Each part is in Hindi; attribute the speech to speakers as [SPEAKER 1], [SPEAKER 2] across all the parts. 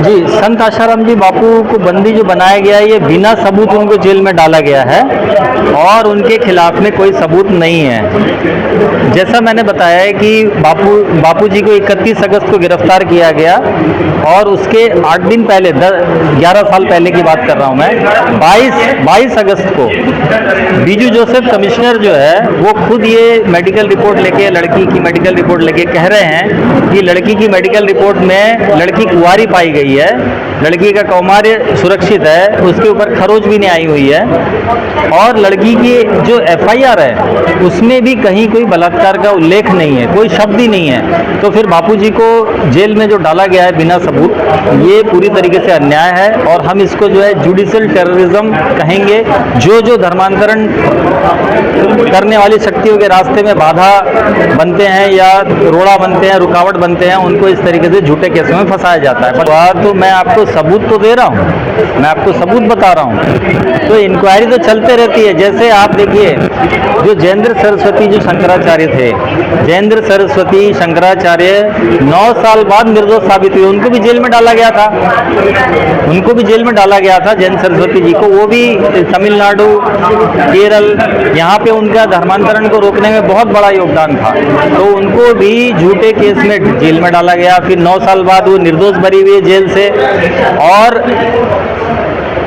[SPEAKER 1] जी, संत आशाराम जी बापू को बंदी जो बनाया गया है, ये बिना सबूत उनको जेल में डाला गया है और उनके खिलाफ में कोई सबूत नहीं है। जैसा मैंने बताया है कि बापू जी को 31 अगस्त को गिरफ्तार किया गया और उसके 8 दिन पहले 11 साल पहले की बात कर रहा हूँ मैं, 22 अगस्त को बीजू जोसेफ कमिश्नर जो है वो खुद ये मेडिकल रिपोर्ट लेके, लड़की की मेडिकल रिपोर्ट लेके कह रहे हैं कि लड़की की मेडिकल रिपोर्ट में लड़की कुंवारी पाई गई है, लड़की का कौमार्य सुरक्षित है, उसके ऊपर खरोच भी नहीं आई हुई है और लड़की की जो एफआईआर है उसमें भी कहीं कोई बलात्कार का उल्लेख नहीं है, कोई शब्द ही नहीं है। तो फिर बापूजी को जेल में जो डाला गया है बिना सबूत, ये पूरी तरीके से अन्याय है और हम इसको जो है जुडिशियल टेररिज्म कहेंगे। जो धर्मांतरण करने वाली शक्तियों के रास्ते में बाधा बनते हैं या रोड़ा बनते हैं, रुकावट बनते हैं, उनको इस तरीके से झूठे केसों में फंसाया जाता है। पर तो मैं आपको सबूत तो दे रहा हूँ, मैं आपको सबूत बता रहा हूँ। तो इंक्वायरी तो चलते रहती है। जैसे आप देखिए, जो जयेंद्र सरस्वती जो शंकराचार्य थे, जयेंद्र सरस्वती शंकराचार्य 9 साल बाद निर्दोष साबित हुए, उनको भी जेल में डाला गया था, उनको भी जेल में डाला गया था जयेंद्र सरस्वती जी को। वो भी तमिलनाडु, केरल, यहाँ पे उनका धर्मांतरण को रोकने में बहुत बड़ा योगदान था, तो उनको भी झूठे केस में जेल में डाला गया। फिर 9 साल बाद वो निर्दोष बरी हुई जेल से और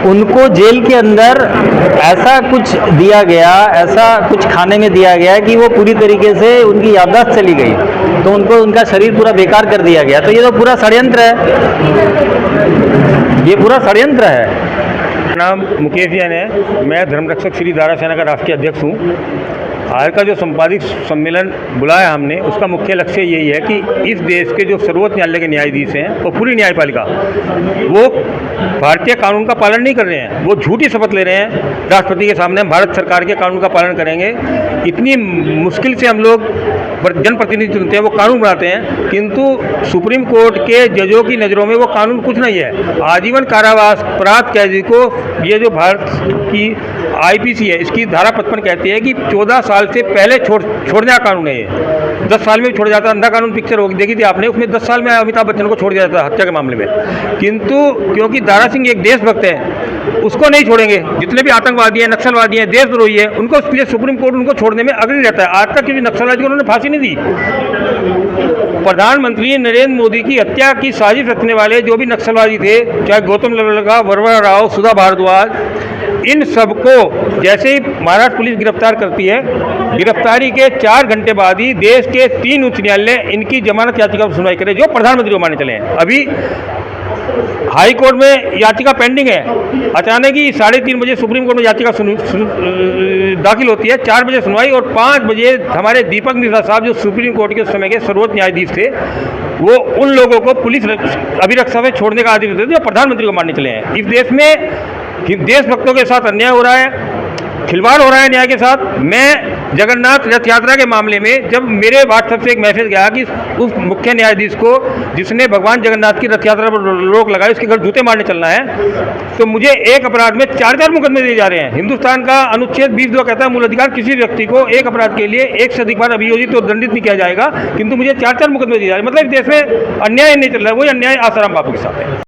[SPEAKER 1] उनको जेल के अंदर ऐसा कुछ दिया गया, ऐसा कुछ खाने में दिया गया कि वो पूरी तरीके से उनकी याददाश्त चली गई, तो उनको उनका शरीर पूरा बेकार कर दिया गया। तो ये तो पूरा षड्यंत्र है, ये पूरा षड्यंत्र है।
[SPEAKER 2] नाम मुकेश जैन है, मैं धर्मरक्षक श्री दारा सेना का राष्ट्रीय अध्यक्ष हूँ। आज का जो संपादित सम्मेलन बुलाया हमने, उसका मुख्य लक्ष्य यही है कि इस देश के जो सर्वोच्च न्यायालय के न्यायाधीश हैं और पूरी न्यायपालिका, वो भारतीय कानून का पालन नहीं कर रहे हैं। वो झूठी शपथ ले रहे हैं राष्ट्रपति के सामने, भारत सरकार के कानून का पालन करेंगे। इतनी मुश्किल से हम लोग जनप्रतिनिधि चुनते हैं, वो कानून बनाते हैं, किंतु सुप्रीम कोर्ट के जजों की नज़रों में वो कानून कुछ नहीं है। आजीवन कारावास अपराध कैदी को, ये जो भारत की आईपीसी है, इसकी धारा 55 कहती है कि 14 साल से पहले छोड़ने का कानून है। ये 10 साल में भी छोड़ जाता। अंधा कानून पिक्चर होगी, देखी थी आपने, उसमें 10 साल में अमिताभ बच्चन को छोड़ दिया जाता हत्या के मामले में। किंतु क्योंकि दारा सिंह एक देशभक्त है, उसको नहीं छोड़ेंगे। जितने भी आतंकवादी हैं, नक्सलवादी हैं, देशद्रोही है, उनको इसलिए सुप्रीम कोर्ट उनको छोड़ने में अग्रणी रहता है। आज तक किसी नक्सलवादी को उन्होंने फांसी नहीं दी। प्रधानमंत्री नरेंद्र मोदी की हत्या की साजिश रचने वाले जो भी नक्सलवादी थे, चाहे गौतम लवलका, वरवरा राव, सुधा भारद्वाज, इन सबको जैसे ही महाराष्ट्र पुलिस गिरफ्तार करती है, गिरफ्तारी के 4 घंटे बाद ही देश के 3 उच्च न्यायालय इनकी जमानत याचिका पर सुनवाई करे, जो प्रधानमंत्री को मानने चले हैं। अभी हाई कोर्ट में याचिका पेंडिंग है, अचानक ही 3:30 बजे सुप्रीम कोर्ट में याचिका दाखिल होती है, 4 बजे सुनवाई और 5 बजे हमारे दीपक मिश्रा साहब, जो सुप्रीम कोर्ट के समय के सर्वोच्च न्यायाधीश थे, वो उन लोगों को पुलिस अभिरक्षा से छोड़ने का आदेश देते जो प्रधानमंत्री को मानने चले हैं। इस देश में देशभक्तों के साथ अन्याय हो रहा है, खिलवाड़ हो रहा है न्याय के साथ। मैं जगन्नाथ रथ यात्रा के मामले में, जब मेरे व्हाट्सएप से एक मैसेज गया कि उस मुख्य न्यायाधीश को जिसने भगवान जगन्नाथ की रथ यात्रा पर रोक लगाई, उसके घर जूते मारने चलना है, तो मुझे एक अपराध में 4 मुकदमे दिए जा रहे हैं। हिंदुस्तान का अनुच्छेद 20(2) कहता है मूल अधिकार, किसी व्यक्ति को एक अपराध के लिए 1 से अधिक बार अभियोजित तो दंडित नहीं किया जाएगा, किंतु मुझे 4 मुकदमे दिए जा रहे हैं। मतलब इस देश में अन्याय नहीं चल रहा है, वही अन्याय आसाराम बापू के साथ है।